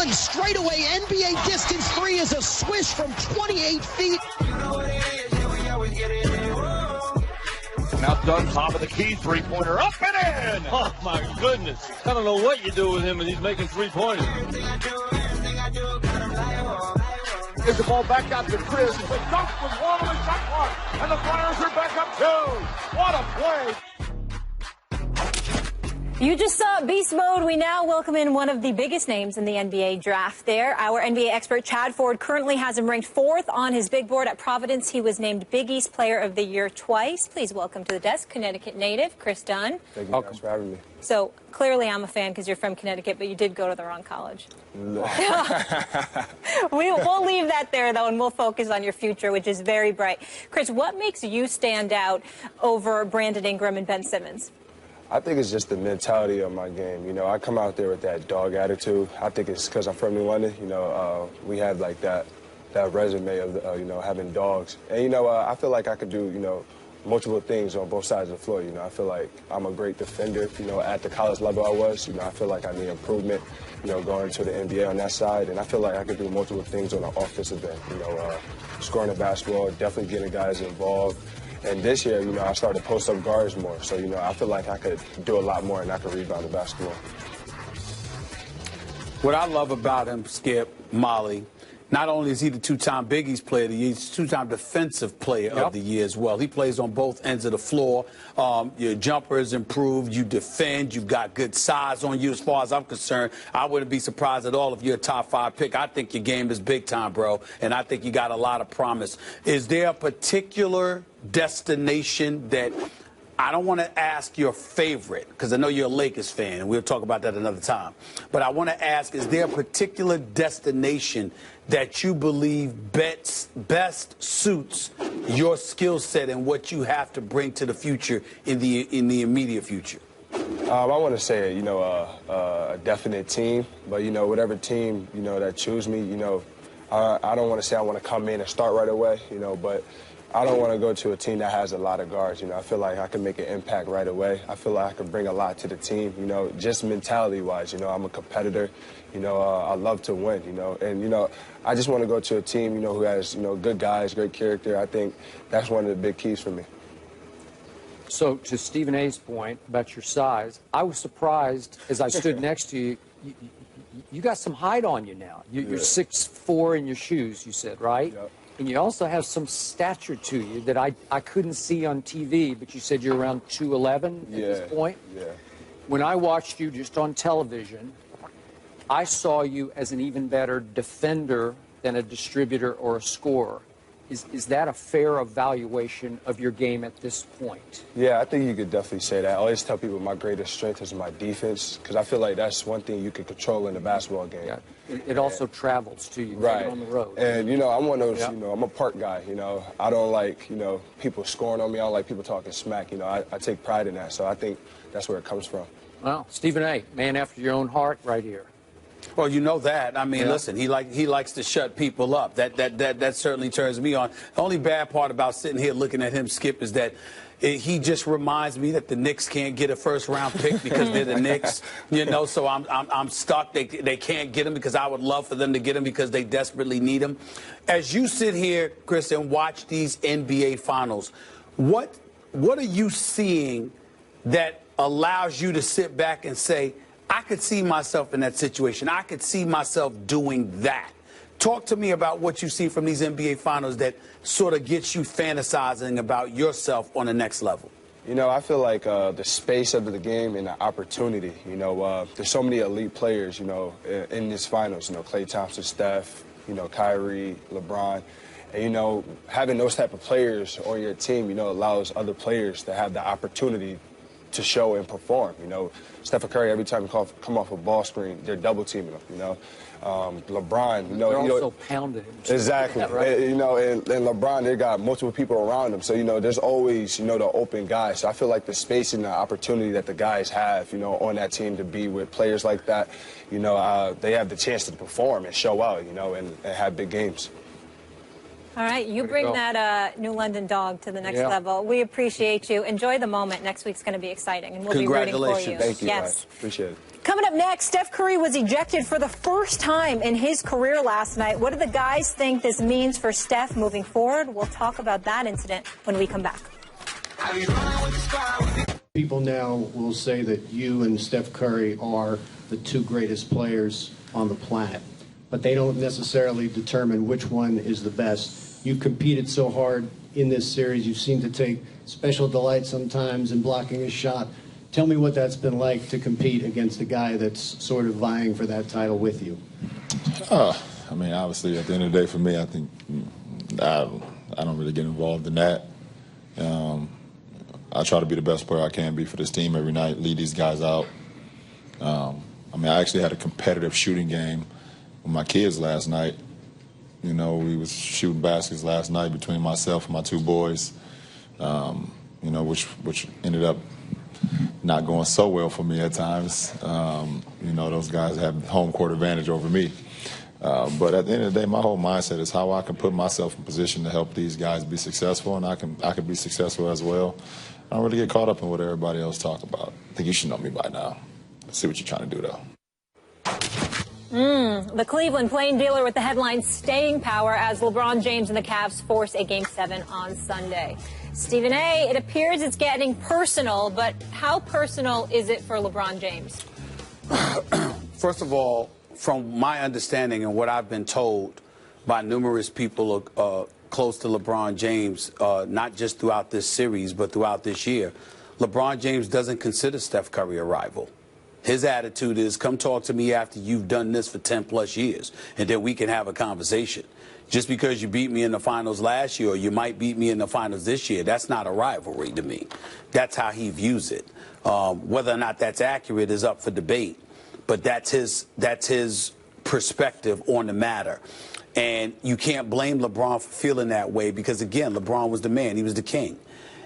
Dunn, straightaway NBA distance three is a swish from 28 feet. Now Dunn, top of the key, three-pointer up and in! Oh, my goodness. I don't know what you do with him, and he's making three-pointers. Gives the ball back out to Kris. The dunk with one on the shot clock, and the Flyers are back up two. What a play! You just saw Beast Mode. We now welcome in one of the biggest names in the NBA draft there. Our NBA expert, Chad Ford, currently has him ranked 4th on his big board at Providence. He was named Big East Player of the Year twice. Please welcome to the desk, Connecticut native, Kris Dunn. Thank you guys for having me. So, clearly I'm a fan because you're from Connecticut, but you did go to the wrong college. No. We'll leave that there, though, and we'll focus on your future, which is very bright. Kris, what makes you stand out over Brandon Ingram and Ben Simmons? I think it's just the mentality of my game. You know, I come out there with that dog attitude. I think it's because I'm from New London. You know, we have like that resume of, you know, having dogs. And, you know, I feel like I could do, you know, multiple things on both sides of the floor. You know, I feel like I'm a great defender. You know, at the college level I was, you know, I feel like I need improvement, you know, going to the NBA on that side. And I feel like I could do multiple things on the offensive end. You know, scoring the basketball, definitely getting guys involved. And this year, you know, I started to post up guards more. So, you know, I feel like I could do a lot more and I could rebound the basketball. What I love about him, Skip, Molly, not only is he the two-time Big East Player of the Year, he's two-time Defensive Player of the Year as well. He plays on both ends of the floor. Your jumper is improved. You defend. You've got good size on you as far as I'm concerned. I wouldn't be surprised at all if you're a top-5 pick. I think your game is big time, bro, and I think you got a lot of promise. Is there a particular destination that I don't want to ask your favorite, because I know you're a Lakers fan, and we'll talk about that another time. But I want to ask, is there a particular destination that you believe best suits your skill set and what you have to bring to the future in the immediate future? I want to say, you know, a definite team. But, you know, whatever team, you know, that choose me, you know, I don't want to say I want to come in and start right away, you know, but I don't want to go to a team that has a lot of guards. You know, I feel like I can make an impact right away. I feel like I can bring a lot to the team, you know, just mentality-wise. You know, I'm a competitor. You know, I love to win, you know. And, you know, I just want to go to a team, you know, who has, you know, good guys, great character. I think that's one of the big keys for me. So, to Stephen A's point about your size, I was surprised as I stood next to you. You got some height on you now. You're 6'4" in your shoes, you said, right? Yep. And you also have some stature to you that I couldn't see on TV, but you said you're around 2'11" at this point. Yeah. When I watched you just on television, I saw you as an even better defender than a distributor or a scorer. Is that a fair evaluation of your game at this point? Yeah, I think you could definitely say that. I always tell people my greatest strength is my defense, because I feel like that's one thing you can control in a basketball game. Yeah. It also travels to you, right, on the road. And, you know, I'm one of those, you know, I'm a park guy, you know. I don't like, you know, people scoring on me. I don't like people talking smack. You know, I take pride in that. So I think that's where it comes from. Well, Stephen A., man after your own heart right here. Well, you know that. I mean, listen, he likes to shut people up. That certainly turns me on. The only bad part about sitting here looking at him, Skip, is that he just reminds me that the Knicks can't get a first-round pick because they're the Knicks, you know. So I'm stuck. They can't get him because I would love for them to get him because they desperately need him. As you sit here, Kris, and watch these NBA Finals, what are you seeing that allows you to sit back and say, I could see myself in that situation. I could see myself doing that. Talk to me about what you see from these NBA Finals that sort of gets you fantasizing about yourself on the next level. You know, I feel like the space of the game and the opportunity, you know, there's so many elite players, you know, in this finals, you know, Klay Thompson, Steph, you know, Kyrie, LeBron. And, you know, having those type of players on your team, you know, allows other players to have the opportunity to show and perform. You know, Steph Curry, every time he come off a ball screen, they're double teaming him, you know. LeBron, you know. They're also pounding him. Exactly. Right? You know, and LeBron, they got multiple people around him. So, you know, there's always, you know, the open guy. So I feel like the space and the opportunity that the guys have, you know, on that team to be with players like that, you know, they have the chance to perform and show out, you know, and have big games. All right, you bring that New London dog to the next level. We appreciate you. Enjoy the moment. Next week's going to be exciting, and we'll be rooting for you. Thank you, yes. guys. Appreciate it. Coming up next, Steph Curry was ejected for the first time in his career last night. What do the guys think this means for Steph moving forward? We'll talk about that incident when we come back. People now will say that you and Steph Curry are the two greatest players on the planet, but they don't necessarily determine which one is the best. You've competed so hard in this series. You seem to take special delight sometimes in blocking a shot. Tell me what that's been like to compete against a guy that's sort of vying for that title with you. I mean, obviously, at the end of the day, for me, I think I don't really get involved in that. I try to be the best player I can be for this team every night, lead these guys out. I mean, I actually had a competitive shooting game with my kids last night. You know, we was shooting baskets last night between myself and my two boys, you know, which ended up not going so well for me at times. You know, those guys have home court advantage over me. But at the end of the day, my whole mindset is how I can put myself in position to help these guys be successful, and I can be successful as well. I don't really get caught up in what everybody else talk about. I think you should know me by now. Let's see what you're trying to do, though. The Cleveland plain dealer with the headline staying power as LeBron James and the Cavs force a Game 7 on Sunday. Stephen A., it appears it's getting personal, but how personal is it for LeBron James? First of all, from my understanding and what I've been told by numerous people close to LeBron James, not just throughout this series, but throughout this year, LeBron James doesn't consider Steph Curry a rival. His attitude is, come talk to me after you've done this for 10-plus years, and then we can have a conversation. Just because you beat me in the finals last year or you might beat me in the finals this year, that's not a rivalry to me. That's how he views it. Whether or not that's accurate is up for debate, but that's his perspective on the matter. And you can't blame LeBron for feeling that way because, again, LeBron was the man. He was the king.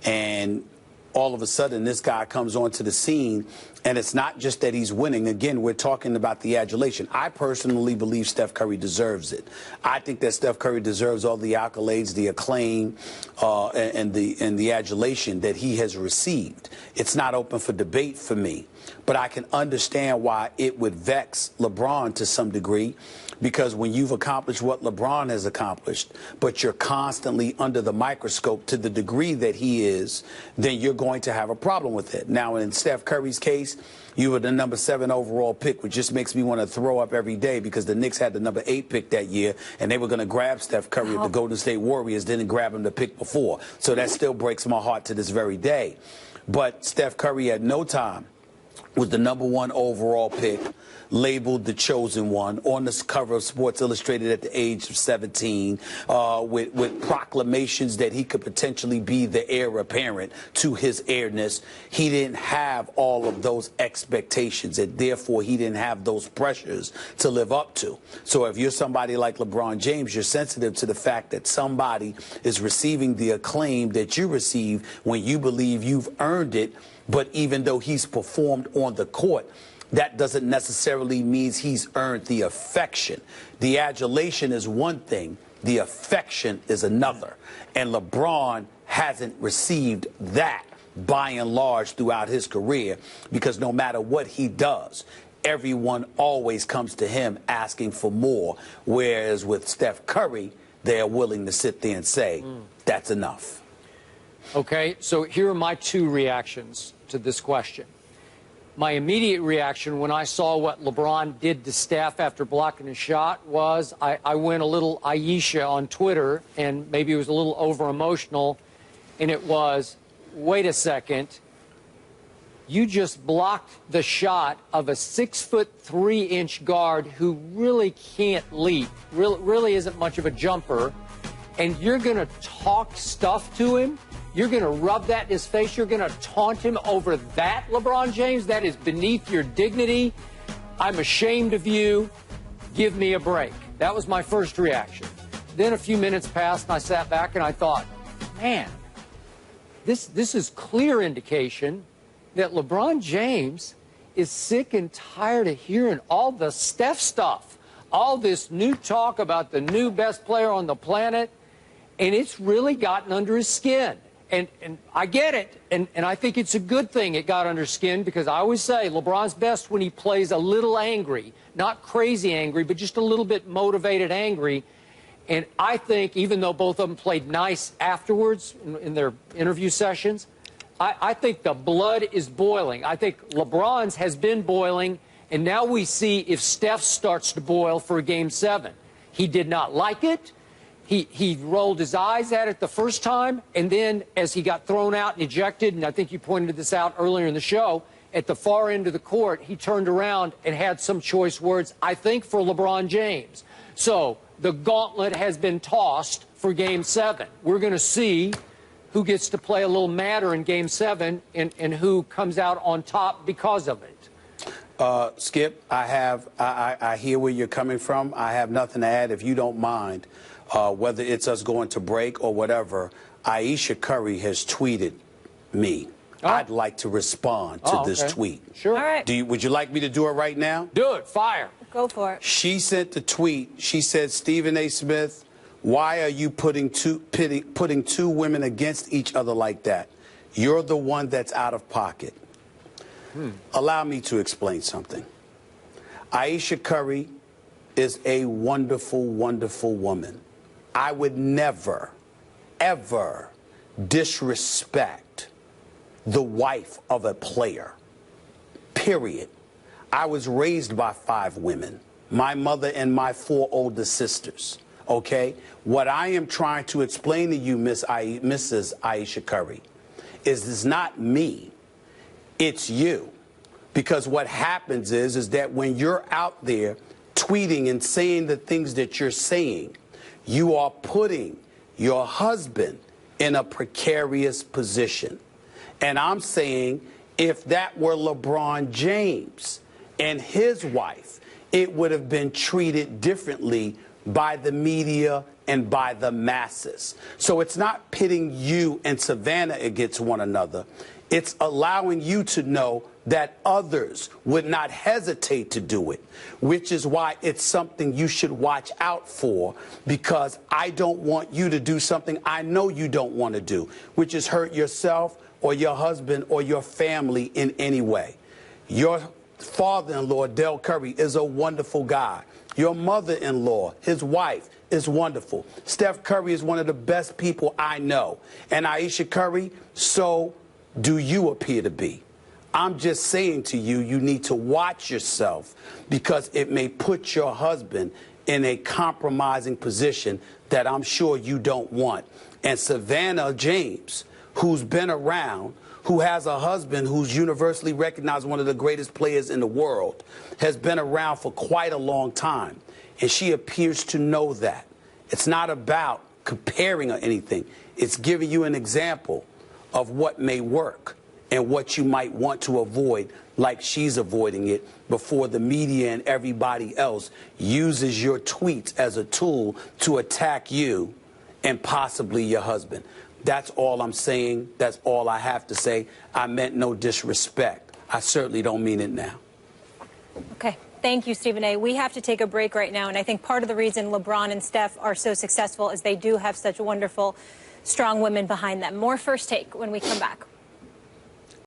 And all of a sudden, this guy comes onto the scene, and it's not just that he's winning. Again, we're talking about the adulation. I personally believe Steph Curry deserves it. I think that Steph Curry deserves all the accolades, the acclaim, and the adulation that he has received. It's not open for debate for me, but I can understand why it would vex LeBron to some degree, because when you've accomplished what LeBron has accomplished, but you're constantly under the microscope to the degree that he is, then you're going to have a problem with it. Now, in Steph Curry's case, you were the number 7 overall pick, which just makes me want to throw up every day because the Knicks had the number 8 pick that year, and they were going to grab Steph Curry if the Golden State Warriors didn't grab him the pick before. So that still breaks my heart to this very day. But Steph Curry at no time was the number 1 overall pick, labeled the chosen one, on the cover of Sports Illustrated at the age of 17, with proclamations that he could potentially be the heir apparent to his heirness. He didn't have all of those expectations, and therefore he didn't have those pressures to live up to. So if you're somebody like LeBron James, you're sensitive to the fact that somebody is receiving the acclaim that you receive when you believe you've earned it. But even though he's performed on the court, that doesn't necessarily mean he's earned the affection. The adulation is one thing. The affection is another. And LeBron hasn't received that by and large throughout his career, because no matter what he does, everyone always comes to him asking for more. Whereas with Steph Curry, they're willing to sit there and say, that's enough. Okay, so here are my 2 reactions to this question. My immediate reaction when I saw what LeBron did to Steph after blocking a shot was I went a little Aisha on Twitter, and maybe it was a little over-emotional, and it was, wait a second, you just blocked the shot of a 6'3" guard who really can't leap, really isn't much of a jumper, and you're going to talk stuff to him? You're going to rub that in his face? You're going to taunt him over that, LeBron James? That is beneath your dignity. I'm ashamed of you. Give me a break. That was my first reaction. Then a few minutes passed, and I sat back and I thought, man, this is clear indication that LeBron James is sick and tired of hearing all the Steph stuff, all this new talk about the new best player on the planet. and it's really gotten under his skin. And I get it, and I think it's a good thing it got under skin, because I always say LeBron's best when he plays a little angry, not crazy angry, but just a little bit motivated angry. And I think, even though both of them played nice afterwards in their interview sessions, I think the blood is boiling. I think LeBron's has been boiling, and now we see if Steph starts to boil for Game 7. He did not like it. He rolled his eyes at it the first time, and then as he got thrown out and ejected, and I think you pointed this out earlier in the show, at the far end of the court, he turned around and had some choice words, I think, for LeBron James. So the gauntlet has been tossed for Game 7. We're going to see who gets to play a little madder in Game 7 and who comes out on top because of it. Skip, I hear where you're coming from. I have nothing to add, if you don't mind. Whether it's us going to break or whatever, Ayesha Curry has tweeted me. Oh. I'd like to respond to this tweet. Sure. All right. Would you like me to do it right now? Do it. Fire. Go for it. She sent the tweet. She said, Stephen A. Smith, why are you putting two women against each other like that? You're the one that's out of pocket. Allow me to explain something. Ayesha Curry is a wonderful, wonderful woman. I would never, ever disrespect the wife of a player, period. I was raised by 5 women, my mother and my 4 older sisters, okay? What I am trying to explain to you, Mrs. Ayesha Curry, is it's not me, it's you. Because what happens is that when you're out there tweeting and saying the things that you're saying, you are putting your husband in a precarious position. And I'm saying, if that were LeBron James and his wife, it would have been treated differently by the media and by the masses. So it's not pitting you and Savannah against one another. It's allowing you to know that others would not hesitate to do it, which is why it's something you should watch out for, because I don't want you to do something I know you don't want to do, which is hurt yourself or your husband or your family in any way. Your father-in-law, Del Curry, is a wonderful guy. Your mother-in-law, his wife, is wonderful. Steph Curry is one of the best people I know. And Ayesha Curry, so do you appear to be. I'm just saying to you, you need to watch yourself, because it may put your husband in a compromising position that I'm sure you don't want. And Savannah James, who's been around, who has a husband who's universally recognized one of the greatest players in the world, has been around for quite a long time. And she appears to know that. It's not about comparing or anything. It's giving you an example of what may work and what you might want to avoid, like she's avoiding it, before the media and everybody else uses your tweets as a tool to attack you and possibly your husband. That's all I'm saying. That's all I have to say. I meant no disrespect. I certainly don't mean it now. Okay. Thank you, Stephen A. We have to take a break right now, and I think part of the reason LeBron and Steph are so successful is they do have such wonderful, strong women behind them. More First Take when we come back.